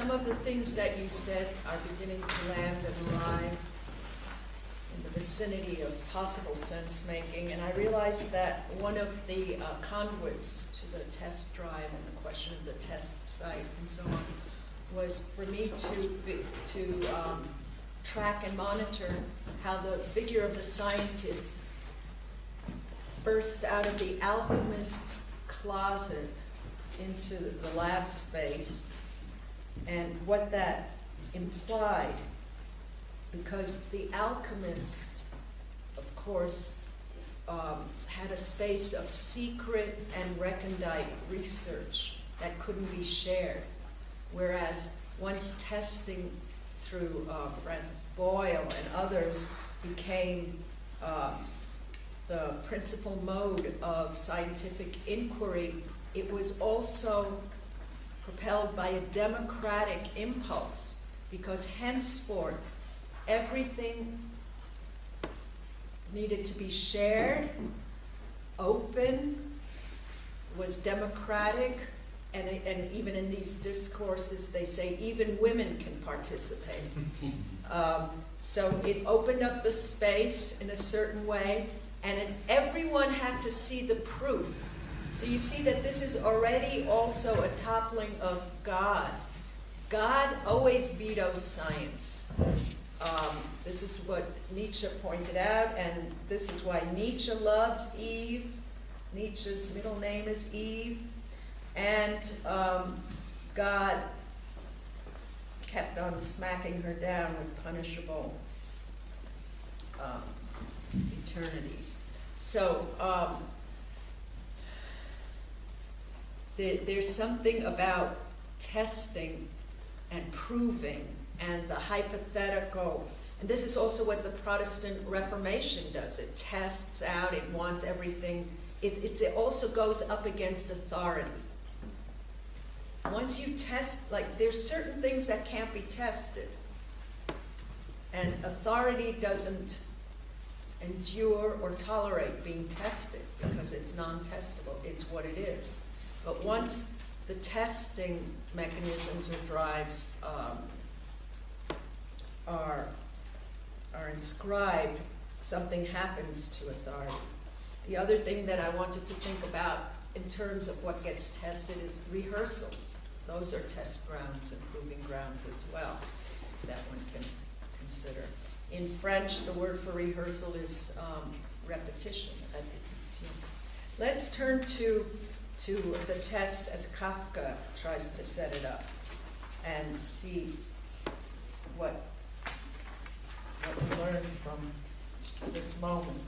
some of the things that you said are beginning to land and arrive in the vicinity of possible sense-making, and I realized that one of the conduits to the test drive and the question of the test site and so on was for me to track and monitor how the figure of the scientist burst out of the alchemist's closet into the lab space, and what that implied, because the alchemist, of course, had a space of secret and recondite research that couldn't be shared, whereas once testing through Francis Boyle and others became the principal mode of scientific inquiry, it was also propelled by a democratic impulse, because henceforth everything needed to be shared, open, was democratic, and even in these discourses they say even women can participate. So it opened up the space in a certain way, and everyone had to see the proof. So you see that this is already also a toppling of God. God always vetoes science. This is what Nietzsche pointed out, and this is why Nietzsche loves Eve. Nietzsche's middle name is Eve. And God kept on smacking her down with punishable eternities. So there's something about testing and proving and the hypothetical, and this is also what the Protestant Reformation does. It tests out, it wants everything. It also goes up against authority. Once you test, like, there's certain things that can't be tested, and authority doesn't endure or tolerate being tested because it's non-testable. It's what it is. But once the testing mechanisms or drives are inscribed, something happens to authority. The other thing that I wanted to think about in terms of what gets tested is rehearsals. Those are test grounds and proving grounds as well that one can consider. In French, the word for rehearsal is repetition, répétition. Let's turn to the test as Kafka tries to set it up and see what we learn from this moment.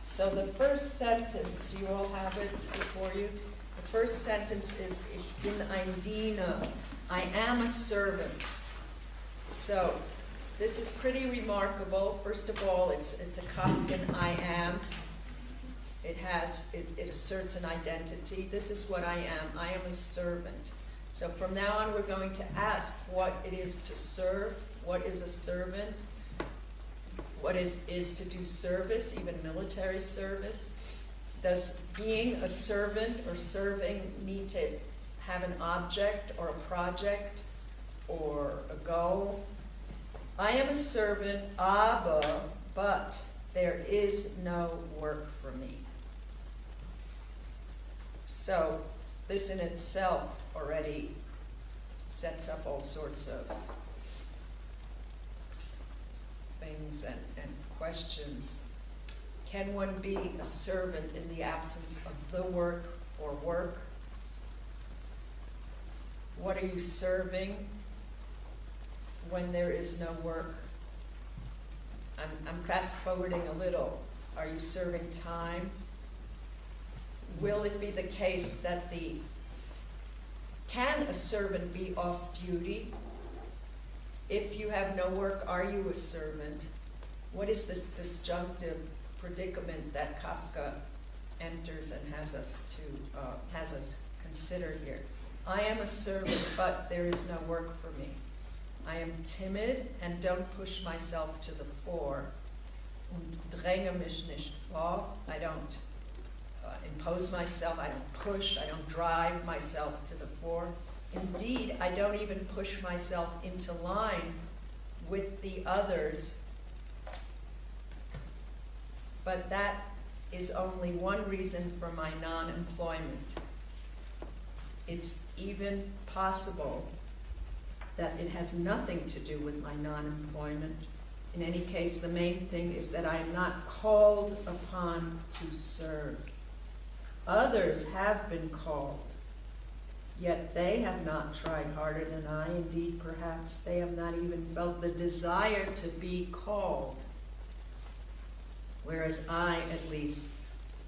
So the first sentence, do you all have it before you? The first sentence is, Ich bin ein Diener, I am a servant. So this is pretty remarkable. First of all, it's a Kafkan I am. It asserts an identity. This is what I am a servant. So from now on, we're going to ask what it is to serve. What is a servant? What is to do service, even military service? Does being a servant or serving need to have an object or a project or a goal? I am a servant, but there is no work for me. So this in itself already sets up all sorts of things and questions. Can one be a servant in the absence of the work or work? What are you serving when there is no work? I'm fast forwarding a little. Are you serving time? Will it be the case that can a servant be off duty? If you have no work, are you a servant? What is this disjunctive predicament that Kafka enters and has us consider here? I am a servant, but there is no work for me. I am timid and don't push myself to the fore. Und dränge mich nicht vor. I don't impose myself, I don't push, I don't drive myself to the fore. Indeed, I don't even push myself into line with the others, but that is only one reason for my non-employment. It's even possible that it has nothing to do with my non-employment. In any case, the main thing is that I am not called upon to serve. Others have been called, yet they have not tried harder than I. Indeed, perhaps they have not even felt the desire to be called, whereas I, at least,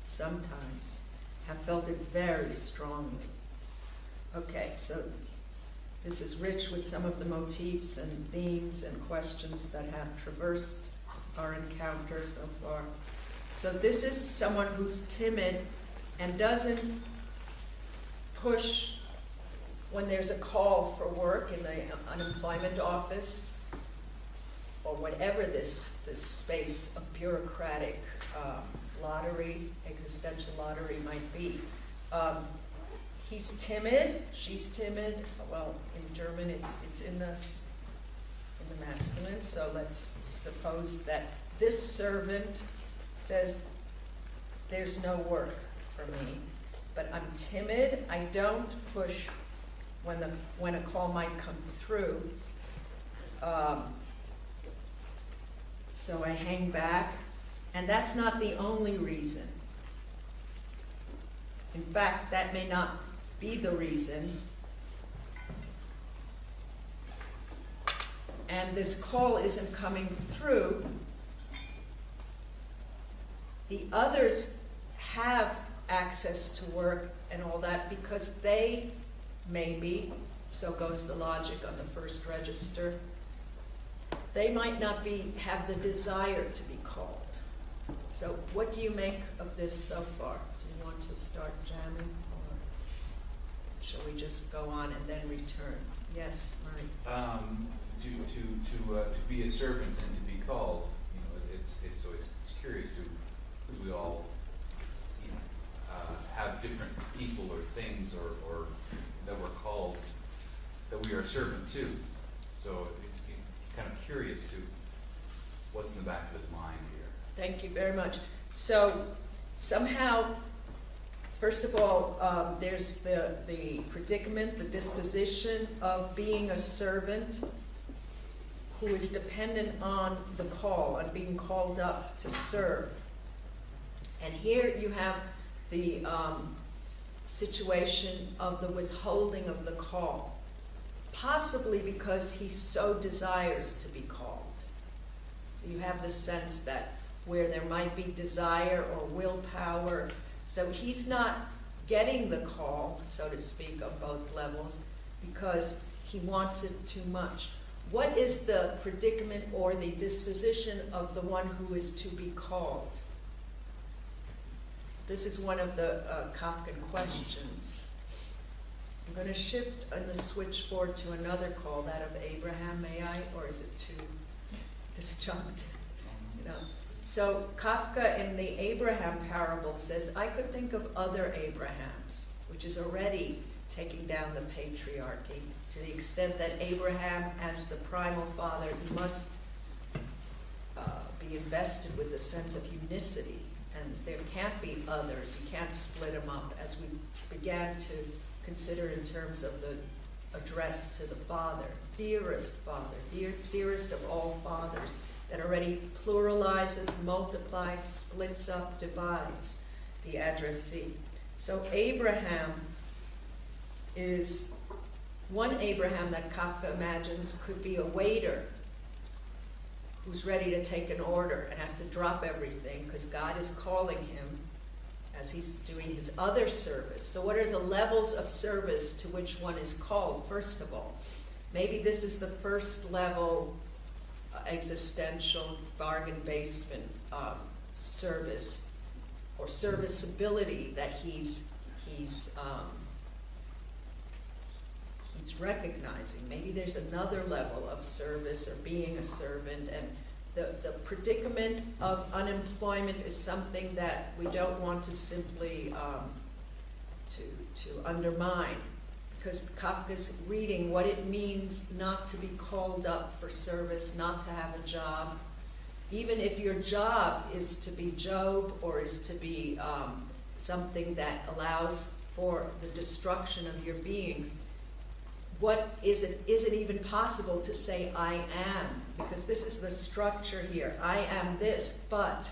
sometimes have felt it very strongly. Okay, so this is rich with some of the motifs and themes and questions that have traversed our encounter so far. So this is someone who's timid and doesn't push when there's a call for work in the unemployment office or whatever this space of bureaucratic lottery, existential lottery might be. He's timid, she's timid. Well, in German it's in the masculine, so let's suppose that this servant says, there's no work for me, but I'm timid. I don't push when a call might come through. So I hang back, and that's not the only reason. In fact, that may not be the reason. And this call isn't coming through. The others have access to work and all that because they maybe, so goes the logic on the first register, they might not have the desire to be called. So what do you make of this so far? Do you want to start jamming, or shall we just go on and then return? Yes, Murray. To be a servant and to be called, it's always curious because we all have different people or things or that we're called that we are a servant to. So it's kind of curious to what's in the back of his mind here. Thank you very much. So somehow, first of all, there's the predicament, the disposition of being a servant who is dependent on the call, on being called up to serve. And here you have the situation of the withholding of the call, possibly because he so desires to be called. You have the sense that where there might be desire or willpower, so he's not getting the call, so to speak, on both levels because he wants it too much. What is the predicament or the disposition of the one who is to be called? This is one of the Kafkan questions. I'm going to shift on the switchboard to another call, that of Abraham, may I? Or is it too disjunctive? So Kafka in the Abraham parable says, I could think of other Abrahams, which is already taking down the patriarchy to the extent that Abraham, as the primal father, must be invested with the sense of unicity. And there can't be others. You can't split them up, as we began to consider in terms of the address to the Father. Dearest Father, dearest of all fathers, that already pluralizes, multiplies, splits up, divides the addressee. So Abraham is one Abraham that Kafka imagines could be a waiter who's ready to take an order and has to drop everything because God is calling him as he's doing his other service. So what are the levels of service to which one is called, first of all? Maybe this is the first level existential bargain basement service or serviceability that he's recognizing. Maybe there's another level of service or being a servant, and the predicament of unemployment is something that we don't want to simply to undermine, because Kafka's reading what it means not to be called up for service, not to have a job. Even if your job is to be Job or is to be something that allows for the destruction of your being, what is it even possible to say I am? Because this is the structure here. I am this, but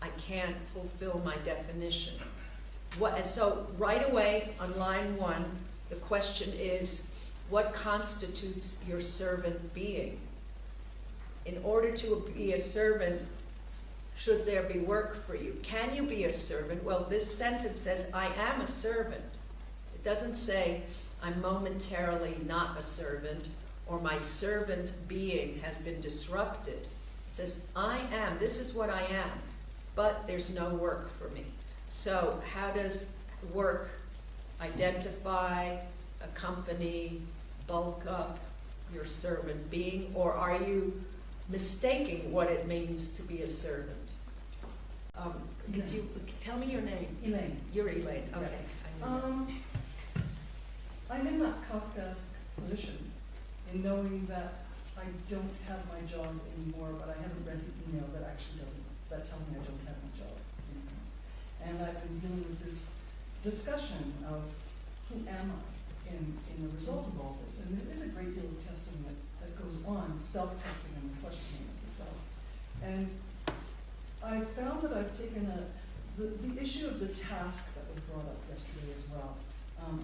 I can't fulfill my definition. And so right away on line 1, the question is, what constitutes your servant being? In order to be a servant, should there be work for you? Can you be a servant? Well, this sentence says, I am a servant. It doesn't say, I'm momentarily not a servant, or my servant being has been disrupted. It says, I am, this is what I am, but there's no work for me. So how does work identify, accompany, bulk up your servant being, or are you mistaking what it means to be a servant? Could you tell me your name? Elaine. You're Elaine, okay. Yeah. I knew that. I'm in that Kafka's position in knowing that I don't have my job anymore, but I haven't read the email that tells me I don't have my job anymore. And I've been dealing with this discussion of who am I in the result of all this. And there is a great deal of testing that goes on, self-testing and questioning of the self. And I found that I've taken the issue of the task that was brought up yesterday as well.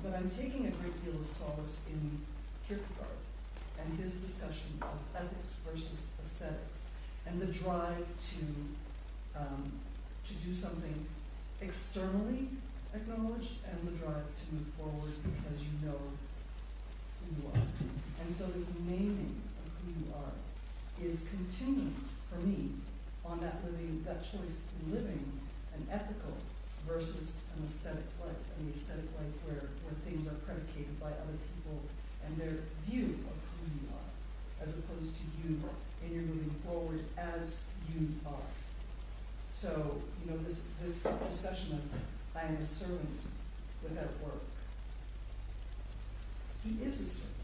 But I'm taking a great deal of solace in Kierkegaard and his discussion of ethics versus aesthetics, and the drive to do something externally acknowledged, and the drive to move forward because you know who you are. And so this naming of who you are is continuing for me on that choice in living an ethical versus an aesthetic life, and the aesthetic life where things are predicated by other people and their view of who you are, as opposed to you and you're moving forward as you are. So, this discussion of I am a servant without work. He is a servant.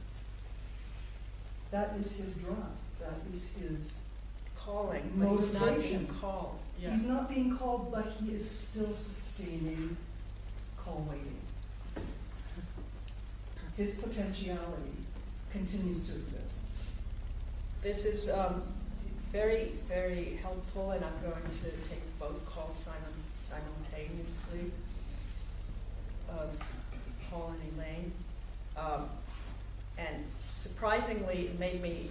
That is his drive. That is his Calling, but he's not being called. Yeah. He's not being called, but he is still sustaining call waiting. His potentiality continues to exist. This is very, very helpful, and I'm going to take both calls simultaneously of Paul and Elaine. And surprisingly, it made me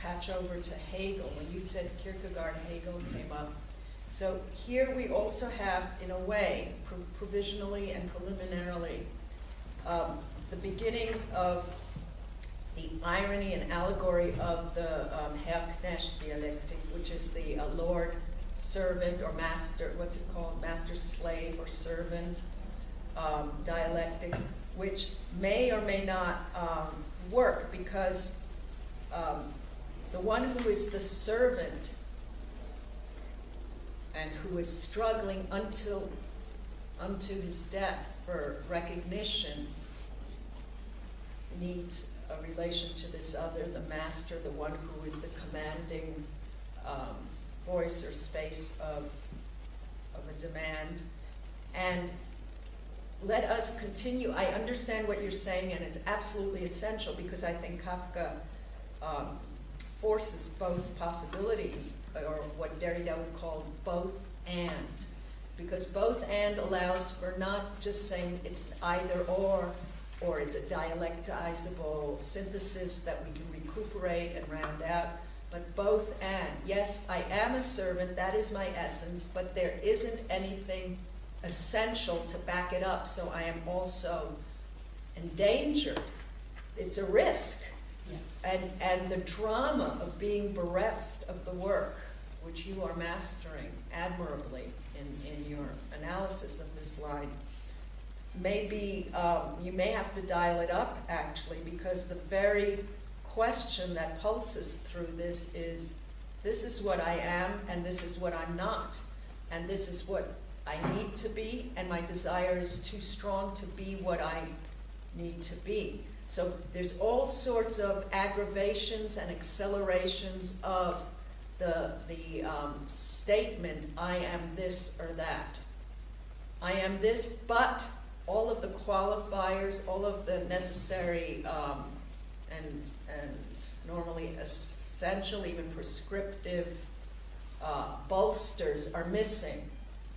patch over to Hegel. When you said Kierkegaard, Hegel came up. So here we also have, in a way, provisionally and preliminarily, the beginnings of the irony and allegory of the Herr-Knecht dialectic, which is the lord, servant, or master, what's it called, master-slave or servant dialectic, which may or may not work because the one who is the servant and who is struggling unto his death for recognition needs a relation to this other, the master, the one who is the commanding voice or space of a demand. And let us continue. I understand what you're saying, and it's absolutely essential because I think Kafka forces both possibilities, or what Derrida would call both and, because both and allows for not just saying it's either or it's a dialectizable synthesis that we can recuperate and round out, but both and. Yes, I am a servant, that is my essence, but there isn't anything essential to back it up, so I am also endangered. It's a risk. Yeah. And the drama of being bereft of the work, which you are mastering admirably in your analysis of this line, maybe you may have to dial it up, actually, because the very question that pulses through this is what I am, and this is what I'm not, and this is what I need to be, and my desire is too strong to be what I need to be. So there's all sorts of aggravations and accelerations of the statement, I am this or that. I am this, but all of the qualifiers, all of the necessary and normally essential, even prescriptive bolsters are missing.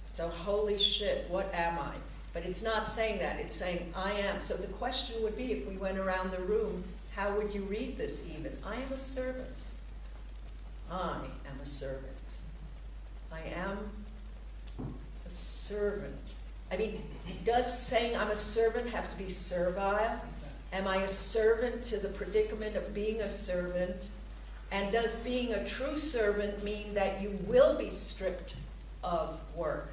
So holy shit, what am I? But it's not saying that, it's saying I am. So the question would be, if we went around the room, how would you read this even? I am a servant. I am a servant. I am a servant. I mean, does saying I'm a servant have to be servile? Am I a servant to the predicament of being a servant? And does being a true servant mean that you will be stripped of work?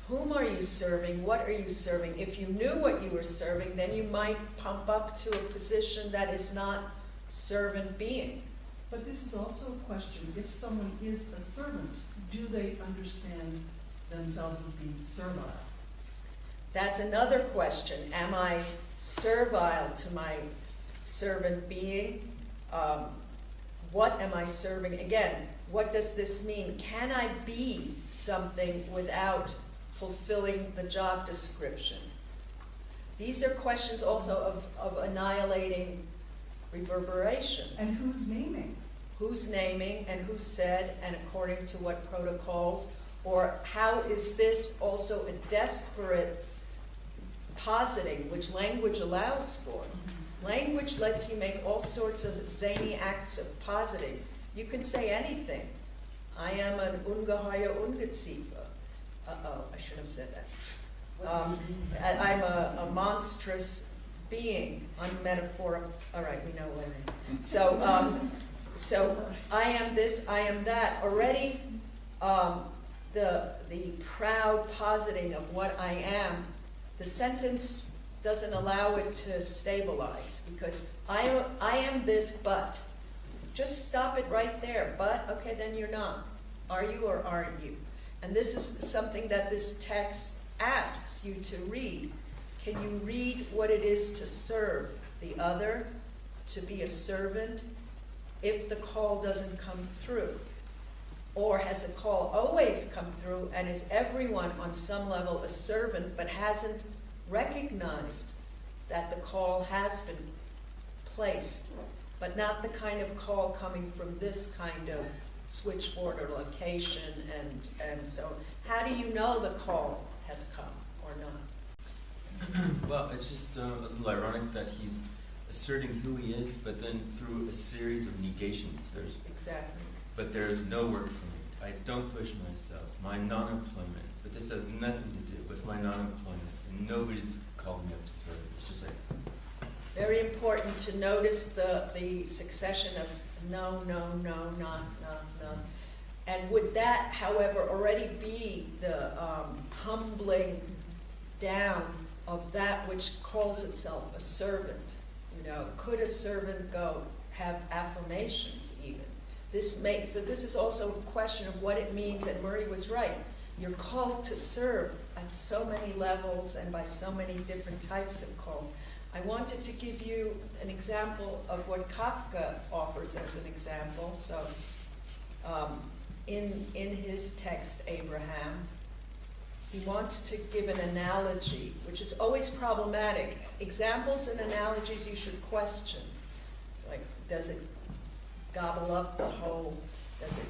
Whom are you serving? What are you serving? If you knew what you were serving, then you might pump up to a position that is not servant being. But this is also a question, if someone is a servant, do they understand themselves as being servile? That's another question. Am I servile to my servant being? What am I serving? Again, what does this mean? Can I be something without fulfilling the job description? These are questions also of annihilating reverberations. And who's naming? Who's naming and who said and according to what protocols? Or how is this also a desperate positing, which language allows for? Language lets you make all sorts of zany acts of positing. You can say anything. I am an ungeheuer Ungeziefer. Uh-oh, I should have said that. I'm a monstrous being, unmetaphorical. All right, we know what I mean. So I am this, I am that. Already, the proud positing of what I am, the sentence doesn't allow it to stabilize, because I am this, but. Just stop it right there. But, okay, then you're not. Are you or aren't you? And this is something that this text asks you to read. Can you read what it is to serve the other, to be a servant, if the call doesn't come through? Or has the call always come through, and is everyone on some level a servant, but hasn't recognized that the call has been placed, but not the kind of call coming from this kind of switchboard or location, and so how do you know the call has come or not? Well, it's just a little ironic that he's asserting who he is, but then through a series of negations, Exactly. but there's no work for me. I don't push myself. My non-employment, but this has nothing to do with my non-employment, and nobody's called me up to serve. It's just like, Very important to notice the succession of no, no, no, nots. And would that, however, already be the humbling down of that which calls itself a servant? You know, could a servant have affirmations even? So this is also a question of what it means, and Murray was right. You're called to serve at so many levels and by so many different types of calls. I wanted to give you an example of what Kafka offers as an example. So in his text, Abraham, he wants to give an analogy, which is always problematic. Examples and analogies you should question. Like, does it gobble up the whole? Does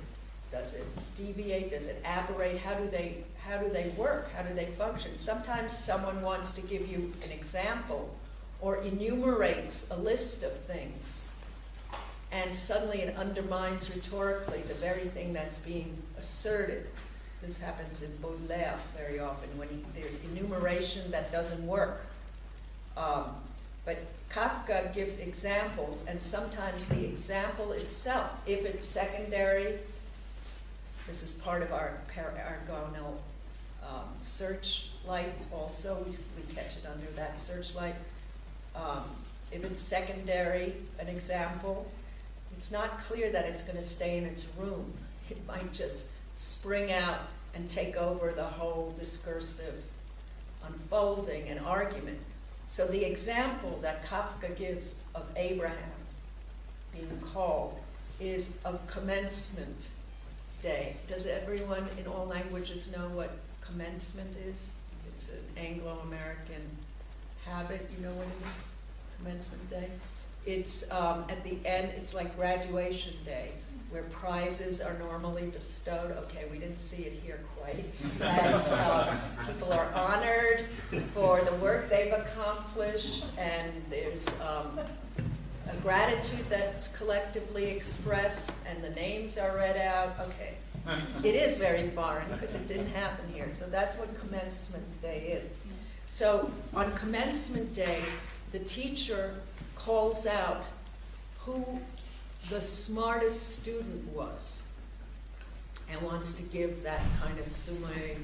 it deviate? Does it aberrate? How do they work? How do they function? Sometimes someone wants to give you an example or enumerates a list of things, and suddenly it undermines rhetorically the very thing that's being asserted. This happens in Baudelaire very often when there's enumeration that doesn't work. But Kafka gives examples, and sometimes the example itself, if it's secondary, this is part of our Ronell searchlight also, we catch it under that searchlight. If it's secondary, an example, it's not clear that it's going to stay in its room. It might just spring out and take over the whole discursive unfolding and argument. So the example that Kafka gives of Abraham being called is of commencement day. Does everyone in all languages know what commencement is? It's an Anglo-American habit. You know what it is? Commencement day. It's at the end, it's like graduation day, where prizes are normally bestowed. Okay, we didn't see it here quite. And people are honored for the work they've accomplished, and there's a gratitude that's collectively expressed, and the names are read out. Okay, it is very foreign because it didn't happen here. So that's what commencement day is. So on commencement day, the teacher calls out who the smartest student was and wants to give that kind of sumi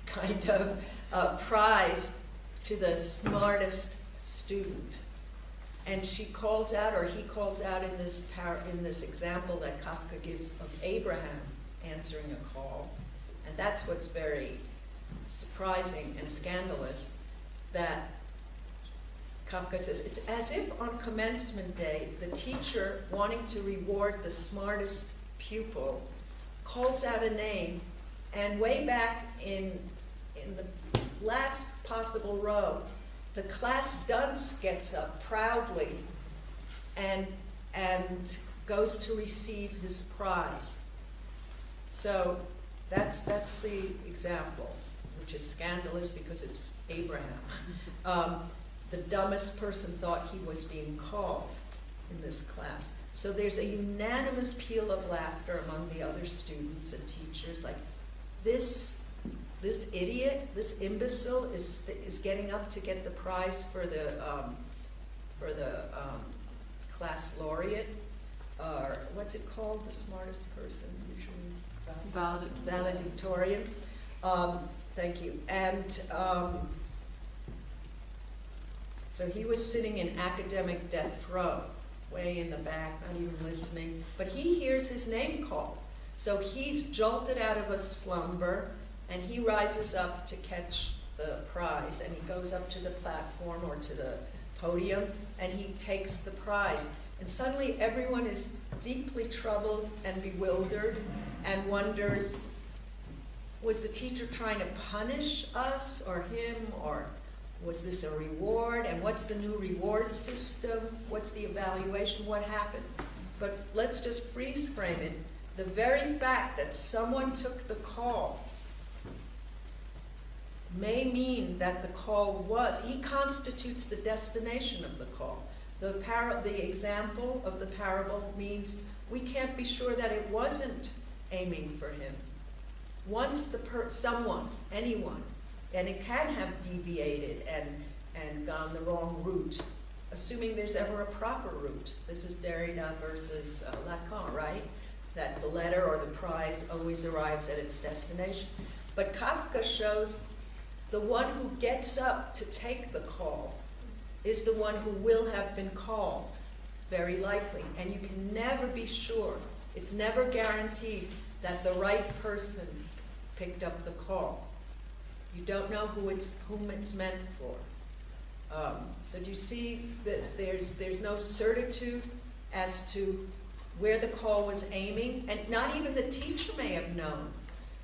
kind of prize to the smartest student. And she calls out, or he calls out in this example that Kafka gives of Abraham answering a call. And that's what's very surprising and scandalous, that Kafka says, it's as if on commencement day, the teacher, wanting to reward the smartest pupil, calls out a name, and way back in the last possible row, the class dunce gets up proudly and goes to receive his prize. So that's the example, which is scandalous because it's Abraham. The dumbest person thought he was being called in this class. So there's a unanimous peal of laughter among the other students and teachers, like, this idiot, this imbecile is getting up to get the prize for the class laureate, or what's it called, the smartest person usually? Valedictorian. Thank you. And so he was sitting in academic death row, way in the back, not even listening, but he hears his name called. So he's jolted out of a slumber, and he rises up to catch the prize, and he goes up to the platform or to the podium, and he takes the prize. And suddenly everyone is deeply troubled and bewildered and wonders, was the teacher trying to punish us or him, or was this a reward? And what's the new reward system? What's the evaluation? What happened? But let's just freeze frame it. The very fact that someone took the call may mean that the call he constitutes the destination of the call. The example of the parable means we can't be sure that it wasn't aiming for him. Once someone, anyone, and it can have deviated and gone the wrong route, assuming there's ever a proper route. This is Derrida versus Lacan, right? That the letter or the prize always arrives at its destination. But Kafka shows the one who gets up to take the call is the one who will have been called, very likely. And you can never be sure. It's never guaranteed that the right person picked up the call. You don't know whom it's meant for. So do you see that there's no certitude as to where the call was aiming? And not even the teacher may have known.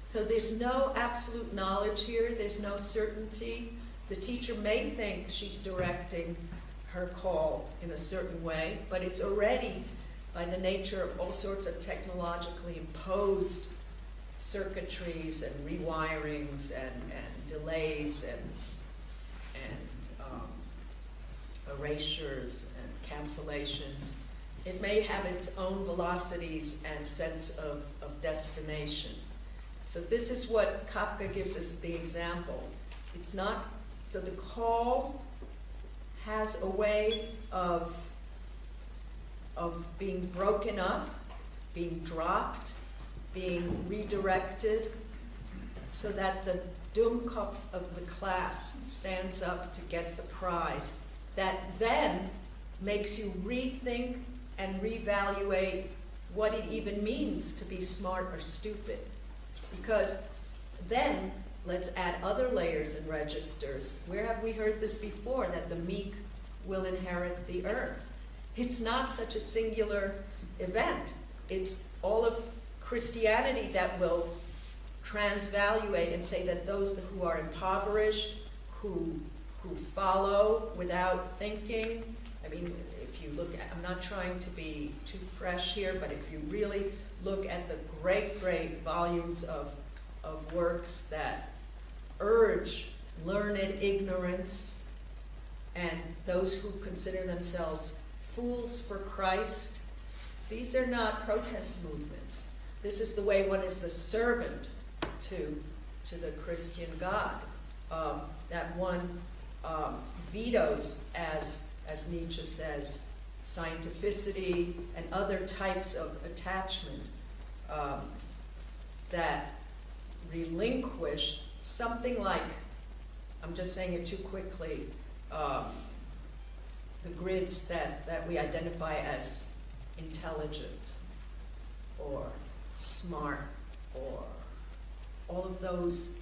So there's no absolute knowledge here. There's no certainty. The teacher may think she's directing her call in a certain way, but it's already, by the nature of all sorts of technologically imposed circuitries and rewirings and delays and erasures and cancellations, it may have its own velocities and sense of destination. So this is what Kafka gives us the example. It's not, so the call has a way of being broken up, being dropped, being redirected, so that the Dummkopf of the class stands up to get the prize. That then makes you rethink and reevaluate what it even means to be smart or stupid. Because then let's add other layers and registers. Where have we heard this before, that the meek will inherit the earth? It's not such a singular event. It's all of Christianity that will transvaluate and say that those who are impoverished, who follow without thinking, I mean, if you look at, I'm not trying to be too fresh here, but if you really look at the great, great volumes of works that urge learned ignorance and those who consider themselves fools for Christ, these are not protest movements. This is the way one is the servant to the Christian God, that one vetoes, as Nietzsche says, scientificity and other types of attachment that relinquish something like, I'm just saying it too quickly, the grids that we identify as intelligent or smart, or all of those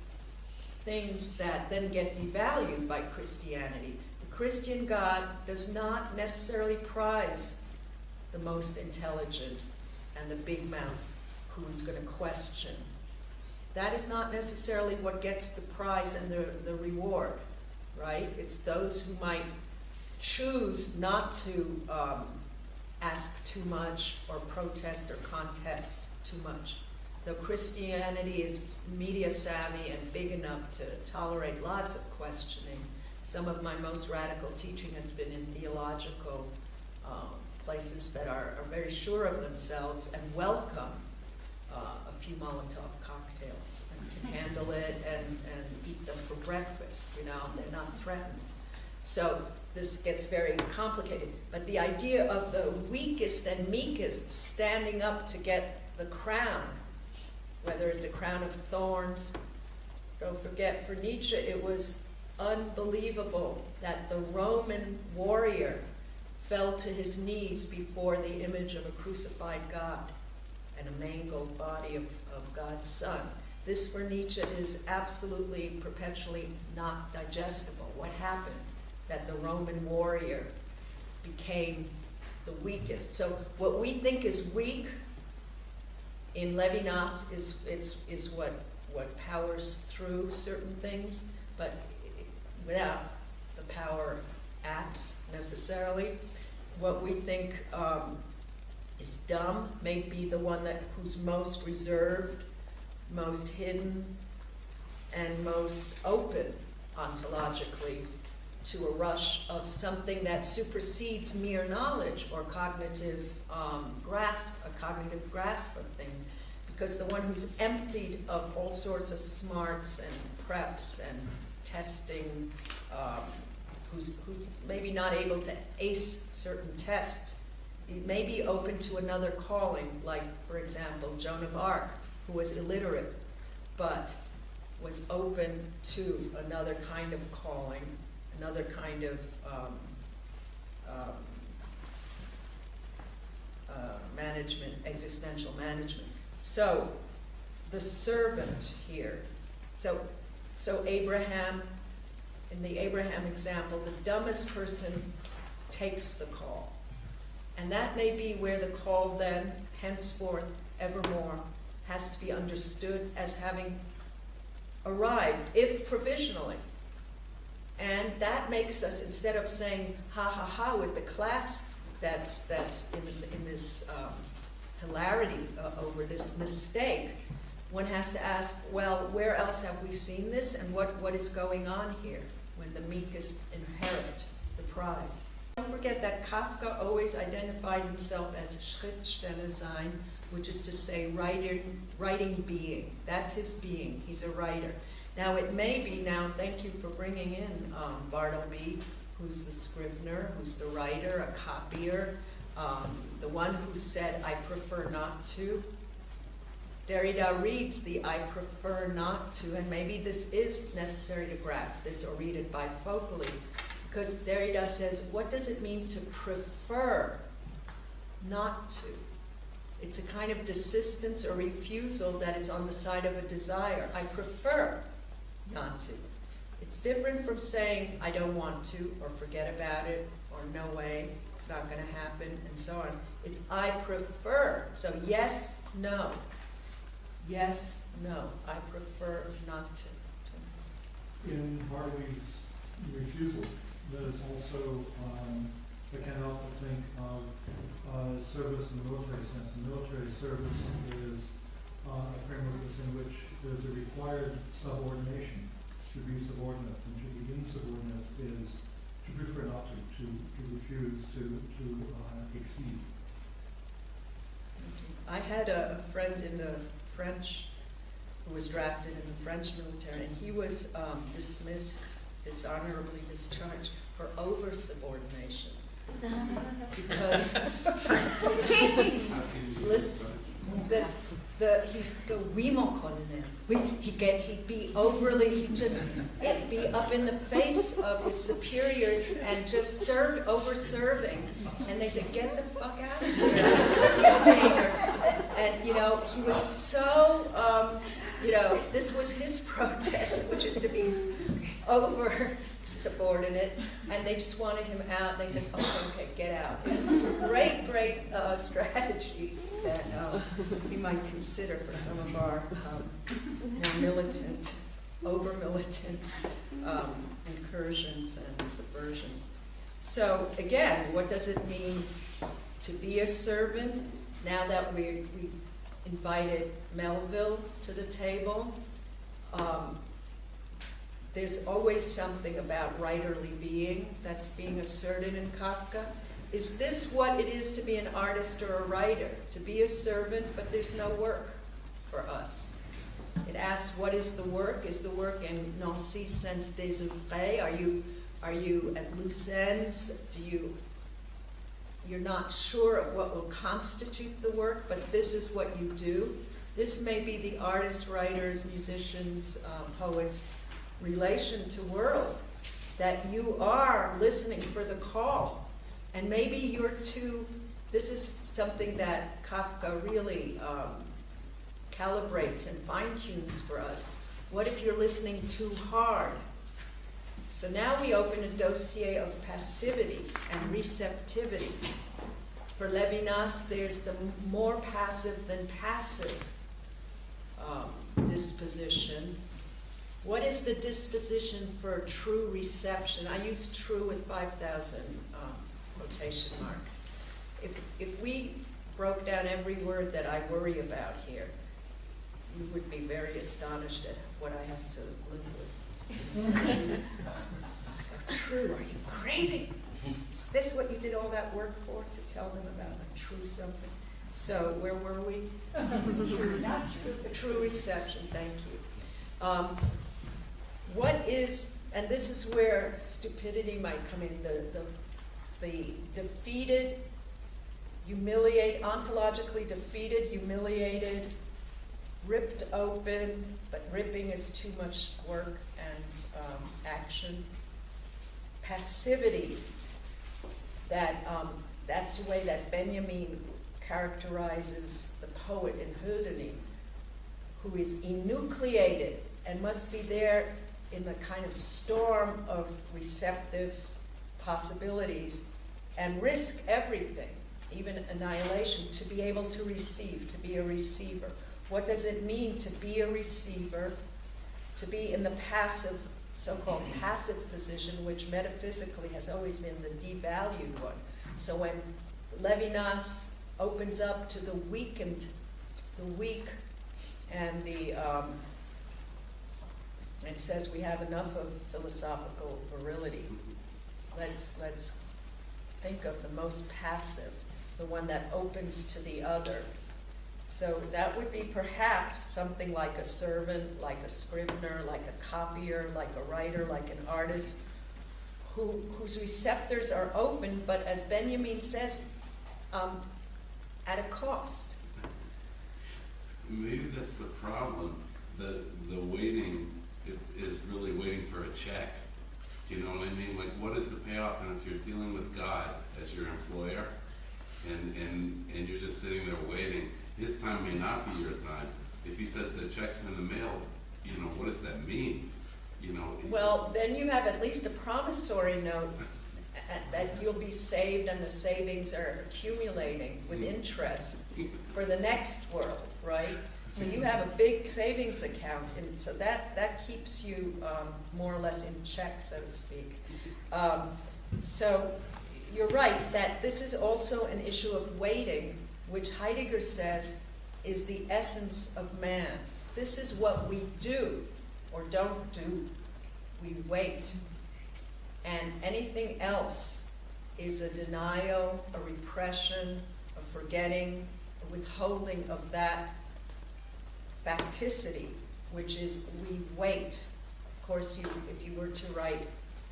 things that then get devalued by Christianity. The Christian God does not necessarily prize the most intelligent and the big mouth who's going to question. That is not necessarily what gets the prize and the reward, right? It's those who might choose not to ask too much or protest or contest too much. Though Christianity is media savvy and big enough to tolerate lots of questioning, some of my most radical teaching has been in theological places that are very sure of themselves and welcome a few Molotov cocktails and can handle it and eat them for breakfast. You know, they're not threatened. So this gets very complicated. But the idea of the weakest and meekest standing up to get the crown, whether it's a crown of thorns, don't forget, for Nietzsche it was unbelievable that the Roman warrior fell to his knees before the image of a crucified God and a mangled body of God's Son. This for Nietzsche is absolutely, perpetually not digestible. What happened? That the Roman warrior became the weakest. So what we think is weak in Levinas is what powers through certain things, but without the power acts necessarily. What we think is dumb may be the one who's most reserved, most hidden, and most open ontologically to a rush of something that supersedes mere knowledge or cognitive grasp of things. Because the one who's emptied of all sorts of smarts and preps and testing, who's maybe not able to ace certain tests, may be open to another calling, like, for example, Joan of Arc, who was illiterate, but was open to another kind of calling, another kind of management, existential management. So, the servant here. So Abraham, in the Abraham example, the dumbest person takes the call. And that may be where the call then, henceforth, evermore, has to be understood as having arrived, if provisionally. And that makes us, instead of saying ha ha ha with the class that's in this hilarity over this mistake, one has to ask, well, where else have we seen this, and what is going on here when the meekest inherit the prize? Don't forget that Kafka always identified himself as Schriftsteller sein, which is to say writing being. That's his being. He's a writer. Now it may be, thank you for bringing in Bartleby, who's the scrivener, who's the writer, a copier, the one who said, I prefer not to. Derrida reads the I prefer not to, and maybe this is necessary to graph this or read it bifocally, because Derrida says, what does it mean to prefer not to? It's a kind of desistance or refusal that is on the side of a desire. I prefer not to. It's different from saying, I don't want to, or forget about it, or no way, it's not going to happen, and so on. It's I prefer. So yes, no. Yes, no. I prefer not to. In Harvey's Refusal, there's also, I can't help but think of service in the military sense. Military service is a framework within which there's a required subordination to be subordinate, and to be insubordinate is to prefer not to refuse, to exceed. I had a friend in the French, who was drafted in the French military, and he was dishonorably discharged for over-subordination. Because, listen, he'd go, oui, mon colonel. He'd be overly, it'd be up in the face of his superiors and just over-serving. And they said, get the fuck out of here. And, he was so, this was his protest, which is to be over-subordinate, and they just wanted him out. They said, okay, get out. It's a great strategy that we might consider for some of our more militant, over-militant incursions and subversions. So again, what does it mean to be a servant? Now that we've invited Melville to the table, there's always something about writerly being that's being asserted in Kafka. Is this what it is to be an artist or a writer? To be a servant, but there's no work for us. It asks, what is the work? Is the work in Nancy sense désœuvré? Are you at loose ends? You're not sure of what will constitute the work, but this is what you do. This may be the artists, writers, musicians, poets' relation to world, that you are listening for the call. And maybe this is something that Kafka really calibrates and fine-tunes for us. What if you're listening too hard? So now we open a dossier of passivity and receptivity. For Levinas, there's the more passive than passive disposition. What is the disposition for true reception? I use true with 5,000 quotation marks. If we broke down every word that I worry about here, you would be very astonished at what I have to live with. True, are you crazy? Is this what you did all that work for, to tell them about a true something? So where were we? True reception, thank you. What is, and this is where stupidity might come in, the defeated, ontologically defeated, humiliated, ripped open, but ripping is too much work and action. Passivity, that's the way that Benjamin characterizes the poet in Hölderlin, who is enucleated and must be there in the kind of storm of receptive possibilities and risk everything, even annihilation, to be able to receive, to be a receiver. What does it mean to be a receiver, to be in the passive, so-called passive position, which metaphysically has always been the devalued one? So when Levinas opens up to the weak and and says we have enough of philosophical virility. Let's think of the most passive, the one that opens to the other. So that would be perhaps something like a servant, like a scrivener, like a copier, like a writer, like an artist, whose receptors are open, but as Benjamin says, at a cost. Maybe that's the problem. The waiting is really waiting for a check. You know what I mean? Like, what is the payoff? And if you're dealing with God as your employer, and you're just sitting there waiting, his time may not be your time. If he says the check's in the mail, you know, what does that mean? you know. Well, then you have at least a promissory note that you'll be saved and the savings are accumulating with interest for the next world, right? So you have a big savings account, and so that keeps you more or less in check, so to speak. So you're right that this is also an issue of waiting, which Heidegger says is the essence of man. This is what we do or don't do. We wait. And anything else is a denial, a repression, a forgetting, a withholding of that facticity, which is we wait. Of course, if you were to write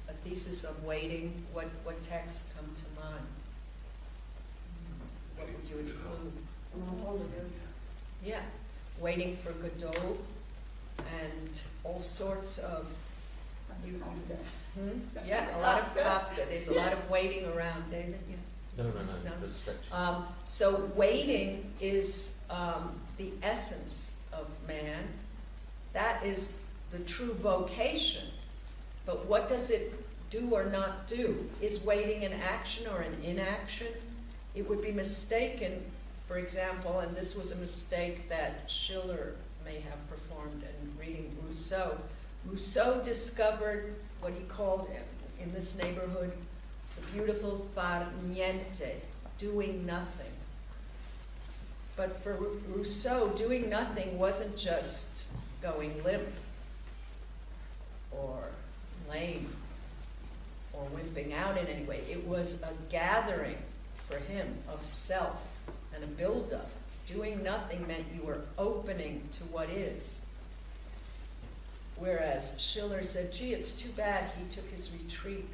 a thesis on waiting, what texts come to mind? What would you include? Yeah, waiting for Godot and all sorts of. Yeah, a lot of Kafka. There's a lot of waiting around, David. Yeah. No. So waiting is the essence of man. That is the true vocation. But what does it do or not do? Is waiting an action or an inaction? It would be mistaken, for example, and this was a mistake that Schiller may have performed in reading Rousseau. Rousseau discovered what he called in this neighborhood the beautiful far niente, doing nothing. But for Rousseau, doing nothing wasn't just going limp or lame or wimping out in any way. It was a gathering for him of self and a buildup. Doing nothing meant you were opening to what is. Whereas Schiller said, gee, it's too bad he took his retreat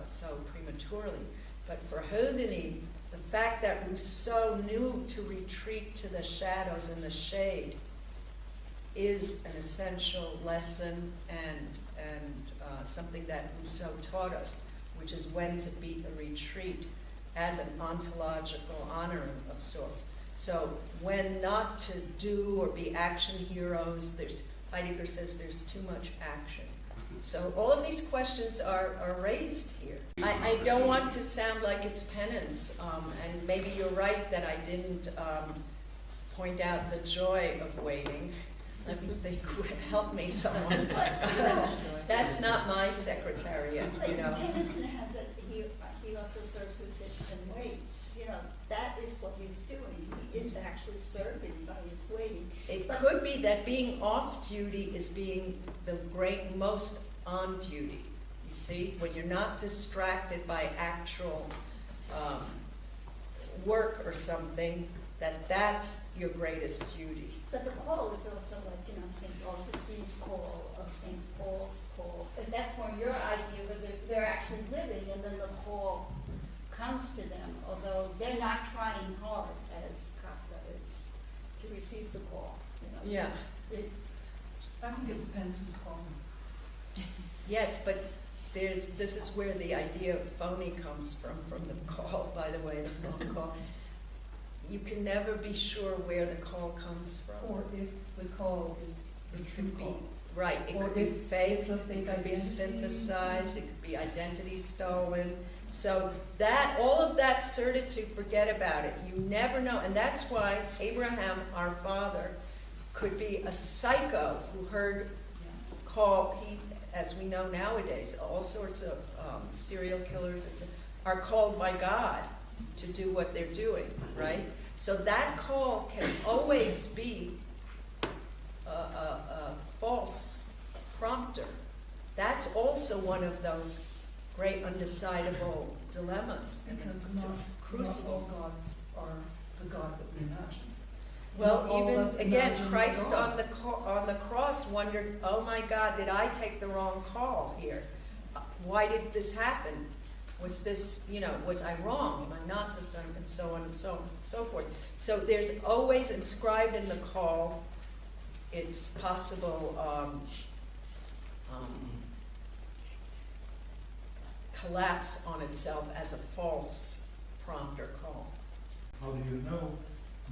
so prematurely. But for Houdini, the fact that Rousseau knew to retreat to the shadows and the shade is an essential lesson and something that Rousseau taught us, which is when to beat a retreat as an ontological honoring of sorts. So when not to do or be action heroes, Heidegger says there's too much action. So all of these questions are raised here. I don't want to sound like it's penance, and maybe you're right that I didn't point out the joy of waiting. Let me think, help me someone. That's not my secretariat, you know. Tennyson has it, he also serves with sits and waits. You know, that is what he's doing. He is actually serving by his waiting. It could be that being off duty is being the most on duty. You see, when you're not distracted by actual work or something, that's your greatest duty. But the call is also like, you know, St. Augustine's call, of St. Paul's call. And that's more your idea where they're actually living and then the call comes to them, although they're not trying hard as Kafka is to receive the call. You know? Yeah. I think it depends who's calling. Yes, but this is where the idea of phony comes from the call, by the way, the phone call. You can never be sure where the call comes from. Or if the call is the true call. Right, it Or could be if fake, it's a it fake could be identity. synthesized, it could be identity stolen. So all of that certitude, forget about it. You never know, and that's why Abraham, our father, could be a psycho who heard call. As we know nowadays, all sorts of serial killers are called by God to do what they're doing, right? So that call can always be a false prompter. That's also one of those great undecidable dilemmas. Because It's a not crucible. all gods are the God that we imagine. Well, Not all of us even again, imagine Christ God. on the cross wondered, "Oh my God, did I take the wrong call here? Why did this happen? Was this, was I wrong? Am I not the Son?" And so on and so on and so forth. So there's always inscribed in the call its possible collapse on itself as a false prompt or call. How do you know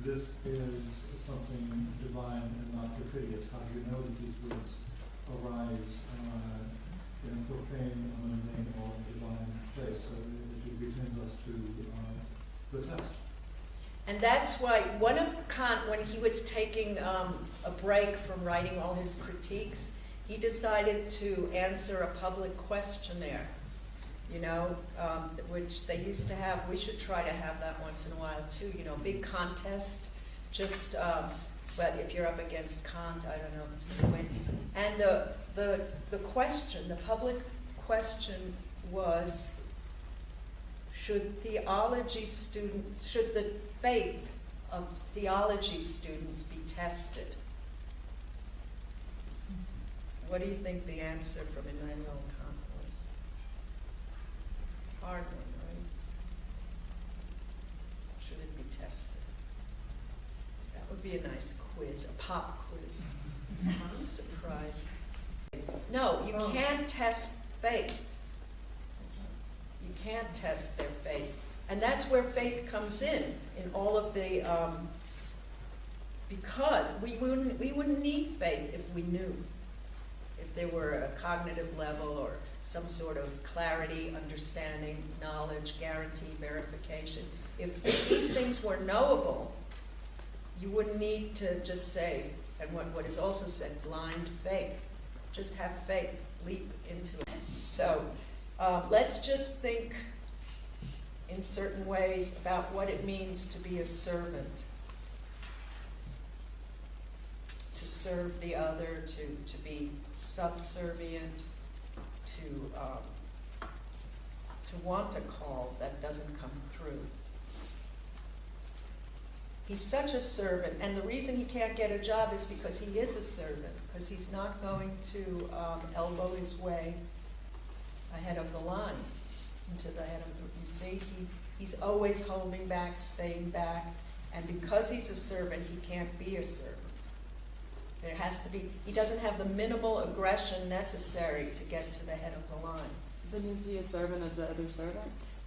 this is something divine and not perfidious? How do you know that these words arise in a profane, mundane, or divine place. So it returns us to the test. And that's why one of Kant, when he was taking a break from writing all his critiques, he decided to answer a public questionnaire, you know, which they used to have. We should try to have that once in a while too, you know, big contest, just, but if you're up against Kant, I don't know if it's going to win. And the question, the public question was, should the faith of theology students be tested? What do you think the answer from Immanuel Kant was? Hard one, right? Should it be tested? That would be a nice quiz, a pop quiz. Surprise. No, you can't test faith. You can't test their faith. And that's where faith comes in all of the, because we wouldn't need faith if we knew. If there were a cognitive level or some sort of clarity, understanding, knowledge, guarantee, verification. If these things were knowable, you wouldn't need to just say, and what is also said, blind faith. Just have faith, leap into it. So let's just think in certain ways about what it means to be a servant, to serve the other, to be subservient, to want a call that doesn't come through. He's such a servant, and the reason he can't get a job is because he is a servant, because he's not going to elbow his way ahead of the line, into the head of the, you see, he's always holding back, staying back, and because he's a servant, he can't be a servant. There has to be, he doesn't have the minimal aggression necessary to get to the head of the line. Then is he a servant of the other servants?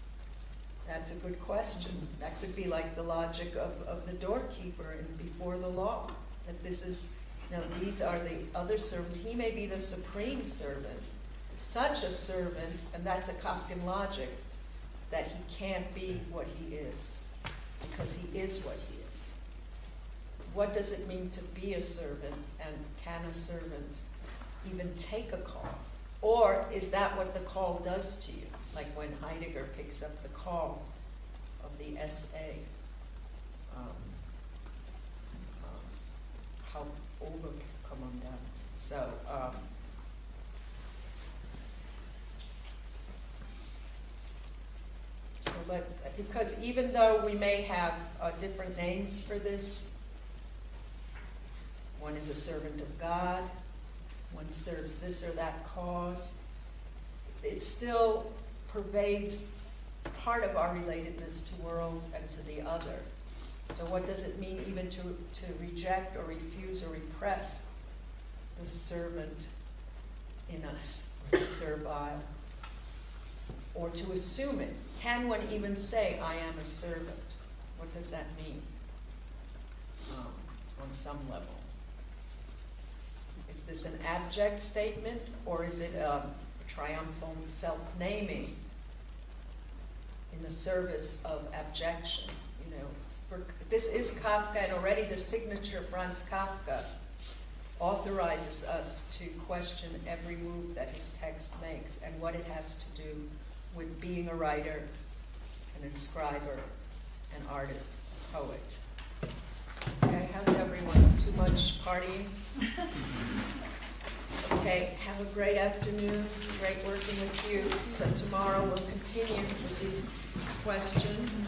That's a good question. That could be like the logic of the doorkeeper in Before the Law, that this is, no, these are the other servants. He may be the supreme servant, such a servant, and that's a Kafkan logic, that he can't be what he is, because he is what he is. What does it mean to be a servant, and can a servant even take a call? Or is that what the call does to you? Like when Heidegger picks up the call of the S.A. How overkommandant. So, because even though we may have different names for this, one is a servant of God, one serves this or that cause, it still pervades part of our relatedness to world and to the other. So what does it mean even to reject or refuse or repress the servant in us, or to servile, or to assume it? Can one even say, I am a servant? What does that mean on some level? Is this an abject statement, or is it a triumphal self-naming in the service of abjection? You know, this is Kafka, and already the signature Franz Kafka authorizes us to question every move that his text makes and what it has to do with being a writer, an inscriber, an artist, a poet. Okay, how's everyone? Too much partying? Okay, have a great afternoon. It's great working with you. So tomorrow we'll continue with these questions.